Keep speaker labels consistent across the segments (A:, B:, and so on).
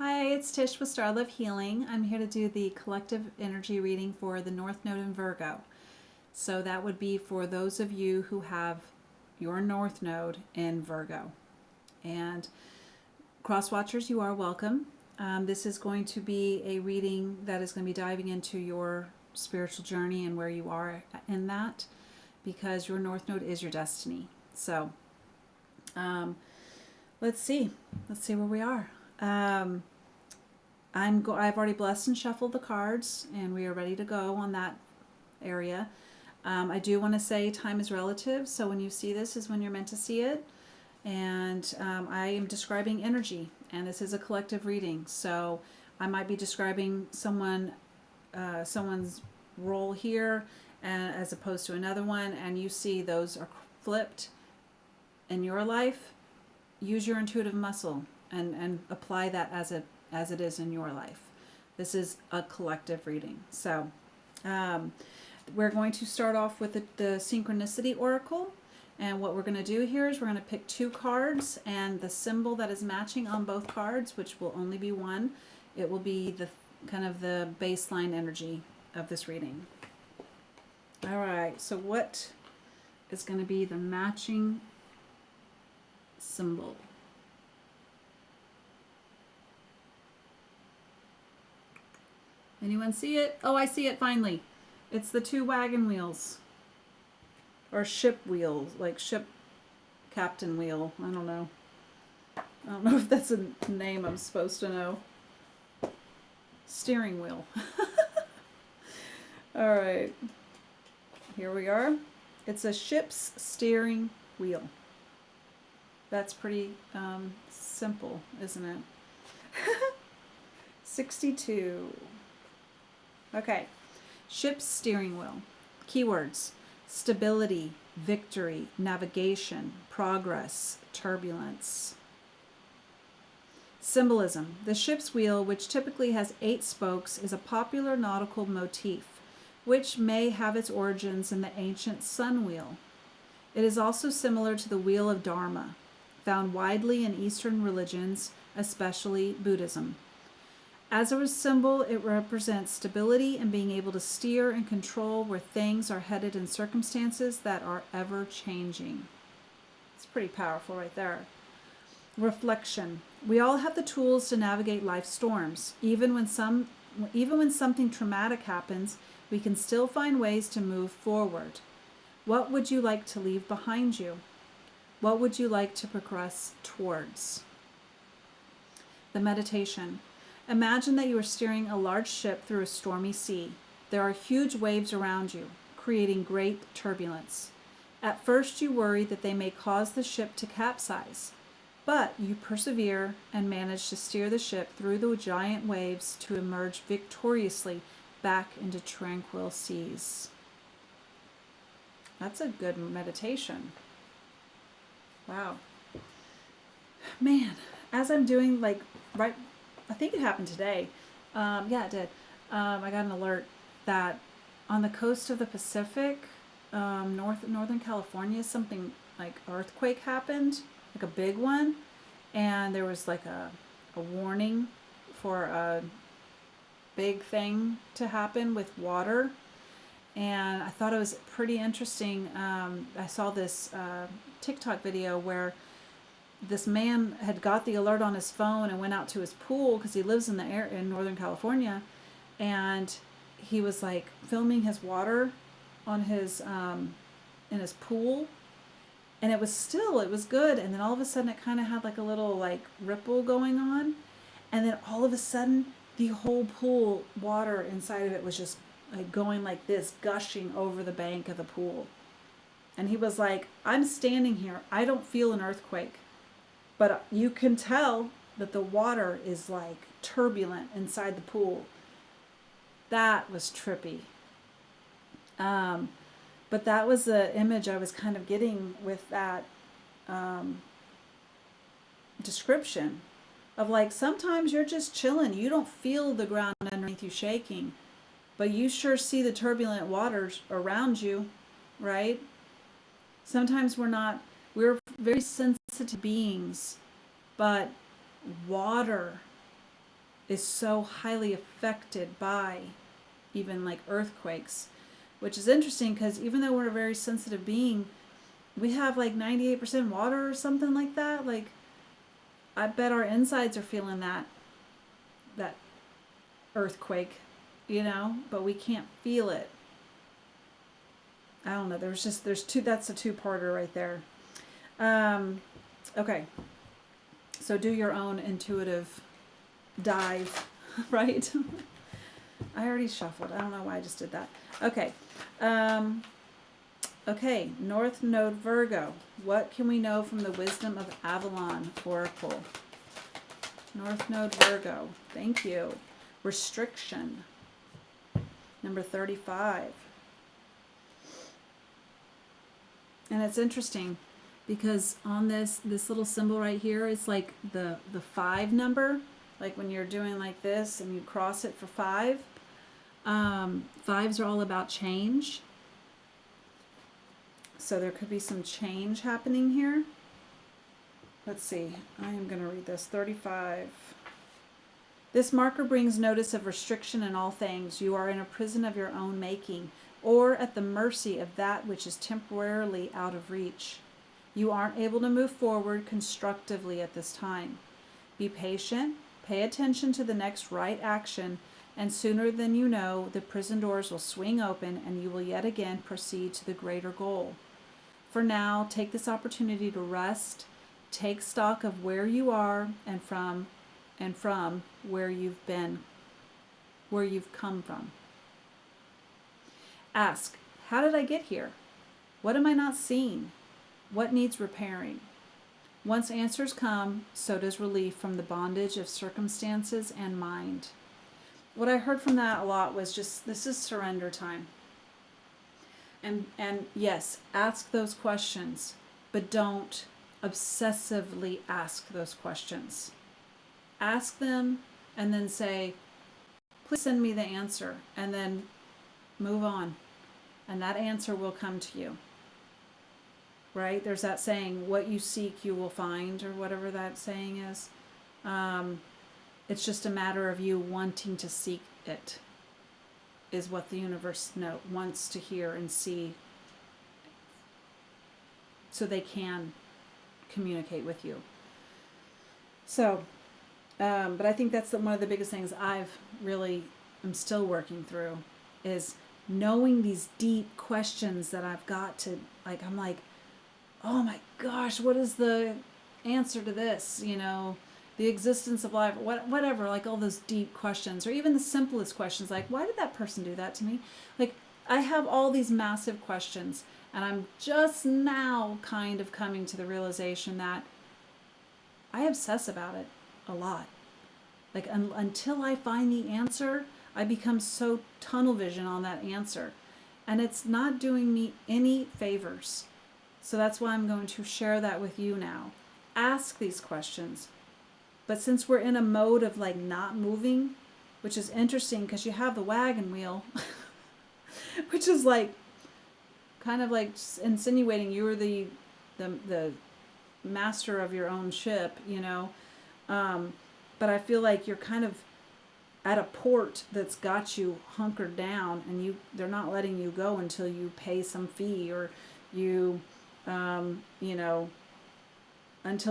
A: Hi, it's Tish with Starlovehealing. I'm here to do the collective energy reading for the North Node in Virgo. So that would be for those of you who have your North Node in Virgo. And cross watchers, you are welcome. This is going to be a reading that is going to be diving into your spiritual journey and where you are in that, because your North Node is your destiny. So let's see where we are. I've already blessed and shuffled the cards, and we are ready to go on that area. I do want to say time is relative, so when you see this is when you're meant to see it. And I am describing energy, and this is a collective reading. So I might be describing someone's role here as opposed to another one, and you see those are flipped in your life. Use your intuitive muscle and apply that as it is in your life. This is a collective reading. So we're going to start off with the synchronicity oracle. And what we're going to do here is we're going to pick two cards, and the symbol that is matching on both cards, which will only be one, it will be the kind of the baseline energy of this reading. All right, so what is going to be the matching symbol? Anyone see it? Oh, I see it finally. It's the two wagon wheels. Or ship wheels, like ship captain wheel. I don't know. I don't know if that's a name I'm supposed to know. Steering wheel. All right. Here we are. It's a ship's steering wheel. That's pretty simple, isn't it? 62. Okay. Ship's steering wheel. Keywords: stability, victory, navigation, progress, turbulence. Symbolism. The ship's wheel, which typically has 8 spokes, is a popular nautical motif, which may have its origins in the ancient sun wheel. It is also similar to the wheel of Dharma, found widely in Eastern religions, especially Buddhism. As a symbol, it represents stability and being able to steer and control where things are headed in circumstances that are ever changing. It's pretty powerful right there. Reflection. We all have the tools to navigate life's storms. Even when something traumatic happens, we can still find ways to move forward. What would you like to leave behind you? What would you like to progress towards? The meditation. Imagine that you are steering a large ship through a stormy sea. There are huge waves around you, creating great turbulence. At first you worry that they may cause the ship to capsize, but you persevere and manage to steer the ship through the giant waves to emerge victoriously back into tranquil seas. That's a good meditation. Wow. Man, as I'm doing I think it happened today. Yeah, it did. I got an alert that on the coast of the Pacific, Northern California, something like earthquake happened, like a big one, and there was like a warning for a big thing to happen with water. And I thought it was pretty interesting. I saw this TikTok video where this man had got the alert on his phone and went out to his pool because he lives in the air in Northern California, and he was like filming his water on his in his pool, and it was good, and then all of a sudden it kind of had like a little like ripple going on, and then all of a sudden the whole pool water inside of it was just like going like this, gushing over the bank of the pool. And he was like, I'm standing here, I don't feel an earthquake, but you can tell that the water is like turbulent inside the pool. That was trippy. But that was the image I was kind of getting with that description of like, sometimes you're just chilling. You don't feel the ground underneath you shaking, but you sure see the turbulent waters around you, right? Sometimes we're very sensitive beings, but water is so highly affected by even like earthquakes, which is interesting because even though we're a very sensitive being, we have like 98% water or something like that. Like, I bet our insides are feeling that earthquake, but we can't feel it. I don't know. There's two. That's a two-parter right there. Okay. So do your own intuitive dive, right? I already shuffled. I don't know why I just did that. Okay. Okay. North Node Virgo. What can we know from the Wisdom of Avalon Oracle? North Node Virgo. Thank you. Restriction. Number 35. And it's interesting because on this little symbol right here, it's like the 5 number. Like when you're doing like this and you cross it for 5. 5s are all about change. So there could be some change happening here. Let's see. I am going to read this. 35. This marker brings notice of restriction in all things. You are in a prison of your own making, or at the mercy of that which is temporarily out of reach. You aren't able to move forward constructively at this time. Be patient, pay attention to the next right action, and sooner than you know, the prison doors will swing open and you will yet again proceed to the greater goal. For now, take this opportunity to rest, take stock of where you are and from where you've been, where you've come from. Ask, how did I get here? What am I not seeing? What needs repairing? Once answers come, so does relief from the bondage of circumstances and mind. What I heard from that a lot was just, this is surrender time. And yes, ask those questions, but don't obsessively ask those questions. Ask them and then say, please send me the answer, and then move on. And that answer will come to you. Right? There's that saying, what you seek you will find, or whatever that saying is. It's just a matter of you wanting to seek it, is what the universe wants to hear and see, so they can communicate with you. So, but I think that's one of the biggest things I'm still working through, is knowing these deep questions that I've got to, I'm like, oh my gosh, what is the answer to this? The existence of life, whatever, like all those deep questions, or even the simplest questions, like, why did that person do that to me? Like, I have all these massive questions, and I'm just now kind of coming to the realization that I obsess about it a lot. Like, until I find the answer, I become so tunnel vision on that answer. And it's not doing me any favors. So that's why I'm going to share that with you now. Ask these questions. But since we're in a mode of like not moving, which is interesting because you have the wagon wheel, which is like kind of like insinuating you were the master of your own ship, but I feel like you're kind of at a port that's got you hunkered down, and they're not letting you go until you pay some fee, or you until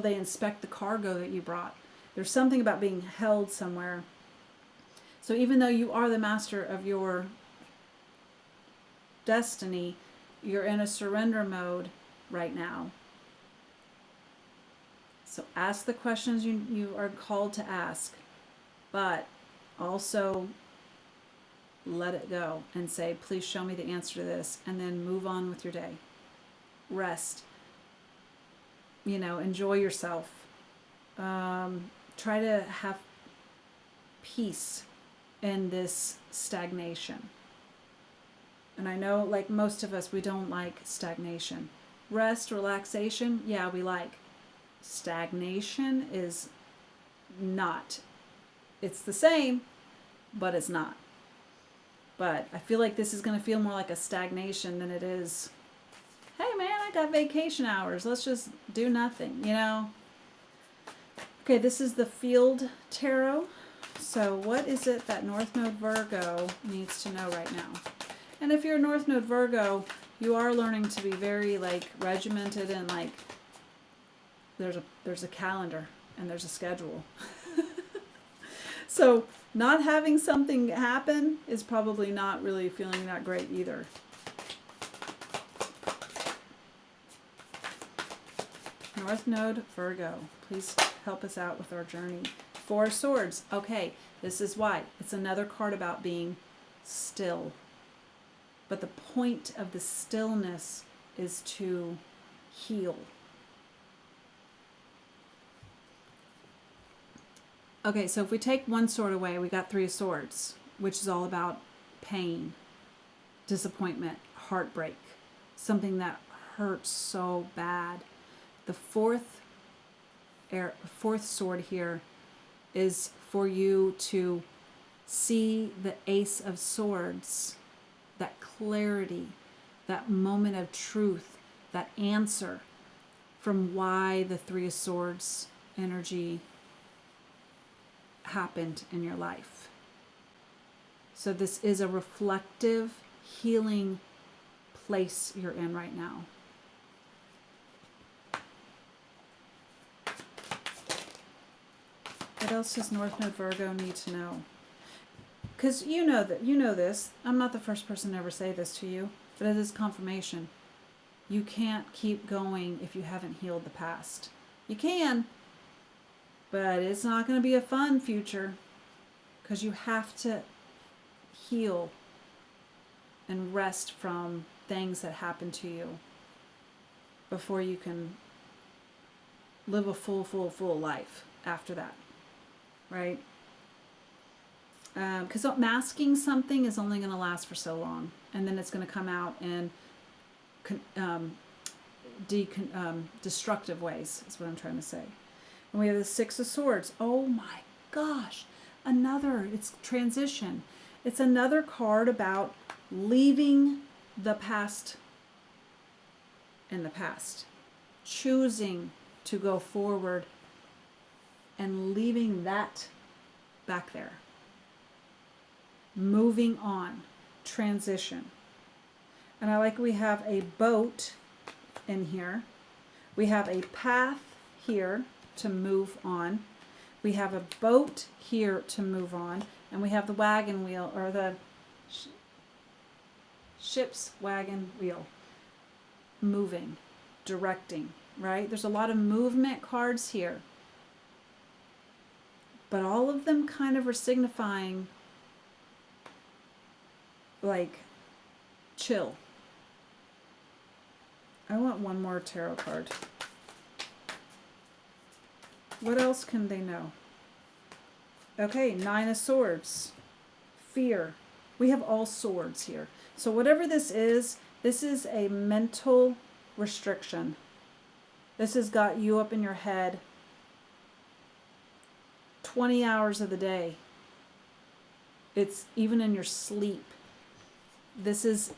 A: they inspect the cargo that you brought. There's something about being held somewhere. So even though you are the master of your destiny, you're in a surrender mode right now. So ask the questions you are called to ask, but also let it go and say, please show me the answer to this, and then move on with your day. Rest. Enjoy yourself. Try to have peace in this stagnation. And I know, like most of us, we don't like stagnation. Rest, relaxation, yeah, we like. Stagnation is not. It's the same, but it's not. But I feel like this is going to feel more like a stagnation than it is, hey man, I got vacation hours, let's just do nothing, Okay, this is the Field Tarot. So what is it that North Node Virgo needs to know right now? And if you're a North Node Virgo, you are learning to be very like regimented and like there's a calendar and there's a schedule. So not having something happen is probably not really feeling that great either. North Node Virgo, please help us out with our journey. Four of Swords. Okay, this is why. It's another card about being still. But the point of the stillness is to heal. Okay, so if we take one sword away, we got Three of Swords, which is all about pain, disappointment, heartbreak, something that hurts so bad. The fourth sword here is for you to see the Ace of Swords, that clarity, that moment of truth, that answer from why the Three of Swords energy happened in your life. So this is a reflective, healing place you're in right now. What else does North Node Virgo need to know? Because you know this. I'm not the first person to ever say this to you, but it is confirmation. You can't keep going if you haven't healed the past. You can, but it's not going to be a fun future because you have to heal and rest from things that happen to you before you can live a full life after that, right? Because masking something is only going to last for so long, and then it's going to come out in destructive ways, is what I'm trying to say. And we have the Six of Swords. Oh my gosh. It's transition. It's another card about leaving the past in the past. Choosing to go forward and leaving that back there. Moving on. Transition. And I like we have a boat in here. We have a path here to move on. We have a boat here to move on. And we have the wagon wheel, or the ship's wagon wheel. Moving, directing, right? There's a lot of movement cards here. But all of them kind of are signifying like chill. I want one more tarot card. What else can they know? Okay, Nine of Swords. Fear. We have all swords here. So whatever this is a mental restriction. This has got you up in your head 20 hours of the day. It's even in your sleep. This is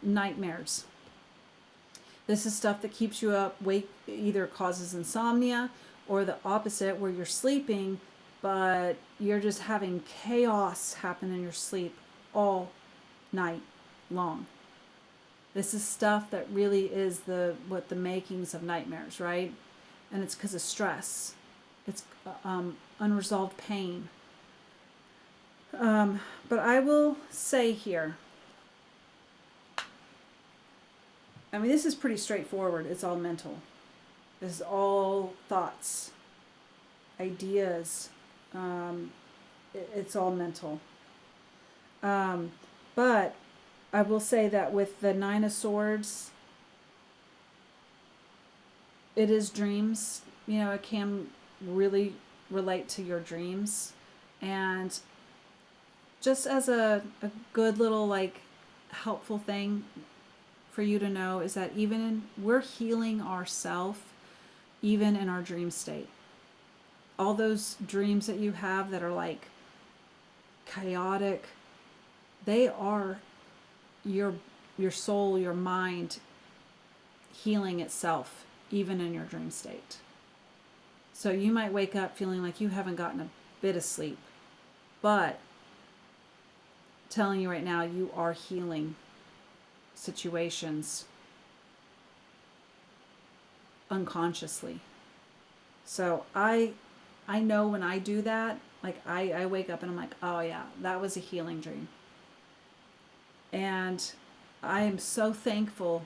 A: nightmares. This is stuff that keeps you up, either causes insomnia or the opposite, where you're sleeping, but you're just having chaos happen in your sleep all night long. This is stuff that really is the makings of nightmares, right? And it's because of stress. It's unresolved pain. But I will say here, I mean, this is pretty straightforward. It's all mental. This is all thoughts, ideas. It's all mental. But I will say that with the Nine of Swords, it is dreams. You know, it can really relate to your dreams. And just as a good little, like, helpful thing for you to know is that we're healing ourselves even in our dream state. All those dreams that you have that are like chaotic, they are your soul, your mind healing itself even in your dream state. So you might wake up feeling like you haven't gotten a bit of sleep, But telling you right now, you are healing situations unconsciously. So I know when I do that, like I wake up and I'm like, oh yeah, that was a healing dream. And I am so thankful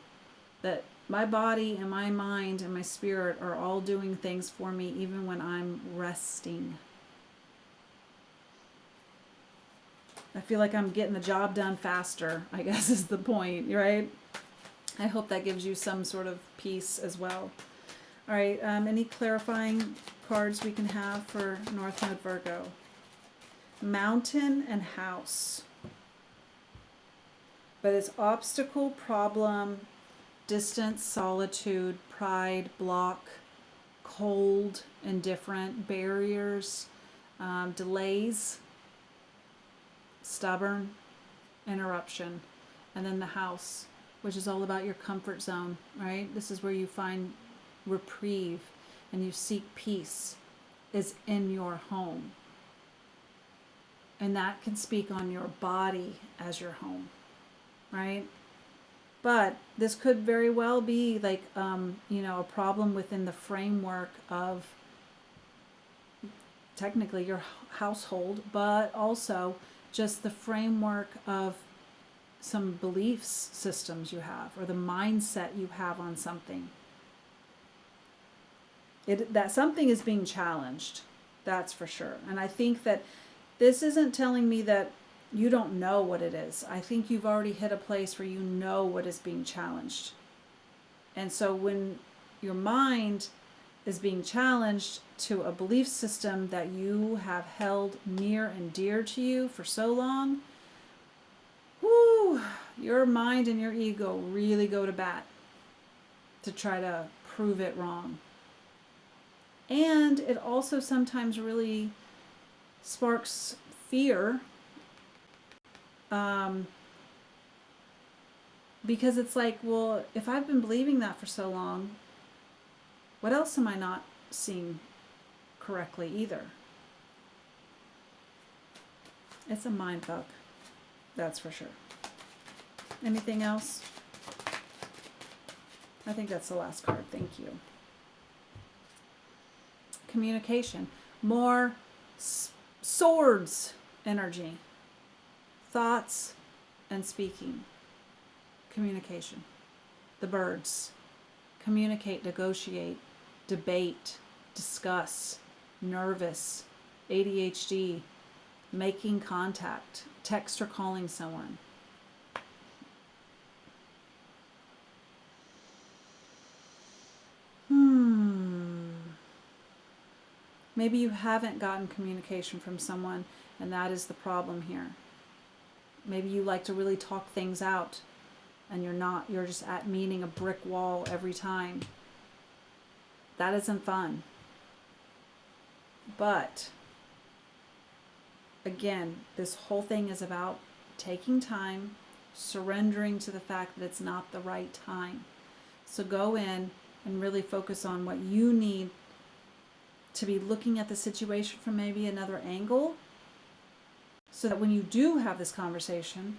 A: that my body and my mind and my spirit are all doing things for me even when I'm resting. I feel like I'm getting the job done faster, I guess is the point, right? I hope that gives you some sort of peace as well. All right, any clarifying cards we can have for North Node Virgo? Mountain and House. But it's obstacle, problem, distance, solitude, pride, block, cold, indifferent, barriers, delays, stubborn, interruption. And then the House, which is all about your comfort zone, right? This is where you find reprieve and you seek peace, is in your home. And that can speak on your body as your home, right? But this could very well be like, a problem within the framework of technically your household, but also just the framework of some beliefs systems you have, or the mindset you have on something. That something is being challenged, that's for sure. And I think that this isn't telling me that you don't know what it is. I think you've already hit a place where you know what is being challenged. And so when your mind is being challenged to a belief system that you have held near and dear to you for so long, your mind and your ego really go to bat to try to prove it wrong. And it also sometimes really sparks fear, because it's like, well, if I've been believing that for so long, what else am I not seeing correctly either? It's a mind fuck, that's for sure. Anything else? I think that's the last card. Thank you. Communication. More swords energy. Thoughts and speaking. Communication. The birds. Communicate, negotiate, debate, discuss, nervous, ADHD, making contact, text or calling someone. Maybe you haven't gotten communication from someone, and that is the problem here. Maybe you like to really talk things out, and you're just meeting a brick wall every time. That isn't fun. But again, this whole thing is about taking time, surrendering to the fact that it's not the right time. So go in and really focus on what you need to be looking at the situation from maybe another angle, so that when you do have this conversation,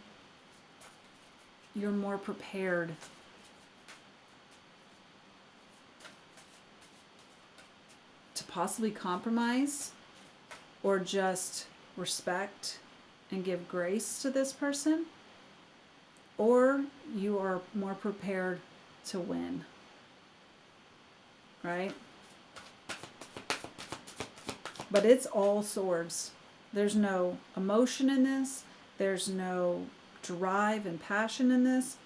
A: you're more prepared to possibly compromise or just respect and give grace to this person, or you are more prepared to win, right? But it's all swords. There's no emotion in this. There's no drive and passion in this.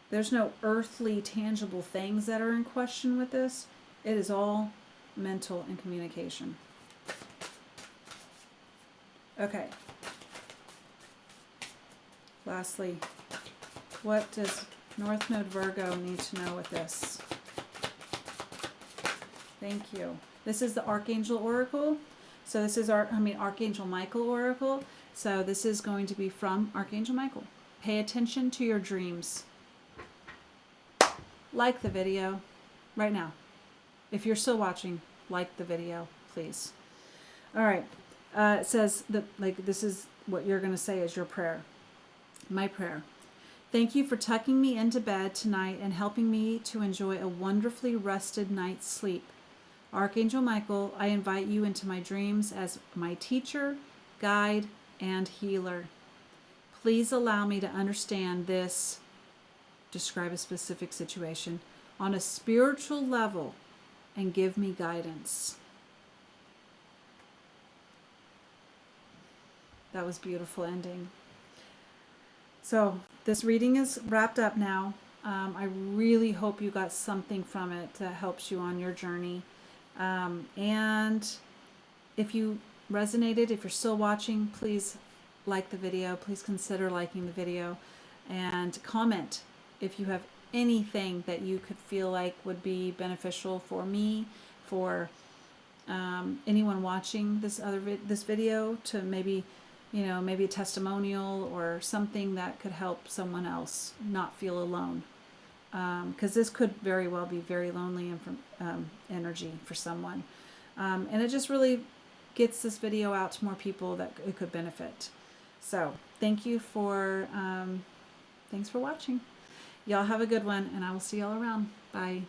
A: There's no earthly, tangible things that are in question with this. It is all mental and communication. Okay. Lastly, what does North Node Virgo need to know with this? Thank you. This is the Archangel Oracle. So this is Archangel Michael Oracle. So this is going to be from Archangel Michael. Pay attention to your dreams. Like the video right now. If you're still watching, like the video, please. All right. It says that, like, this is what you're going to say as your prayer. My prayer. Thank you for tucking me into bed tonight and helping me to enjoy a wonderfully rested night's sleep. Archangel Michael, I invite you into my dreams as my teacher, guide, and healer. Please allow me to understand this, describe a specific situation, on a spiritual level and give me guidance. That was beautiful ending. So this reading is wrapped up now. I really hope you got something from it that helps you on your journey. And if you resonated, if you're still watching, please like the video. Please consider liking the video and comment if you have anything that you could feel like would be beneficial for me, for anyone watching this video, to maybe, maybe a testimonial or something that could help someone else not feel alone. Because this could very well be very lonely and energy for someone. And it just really gets this video out to more people that it could benefit. So thanks for watching. Y'all have a good one, and I will see y'all around. Bye.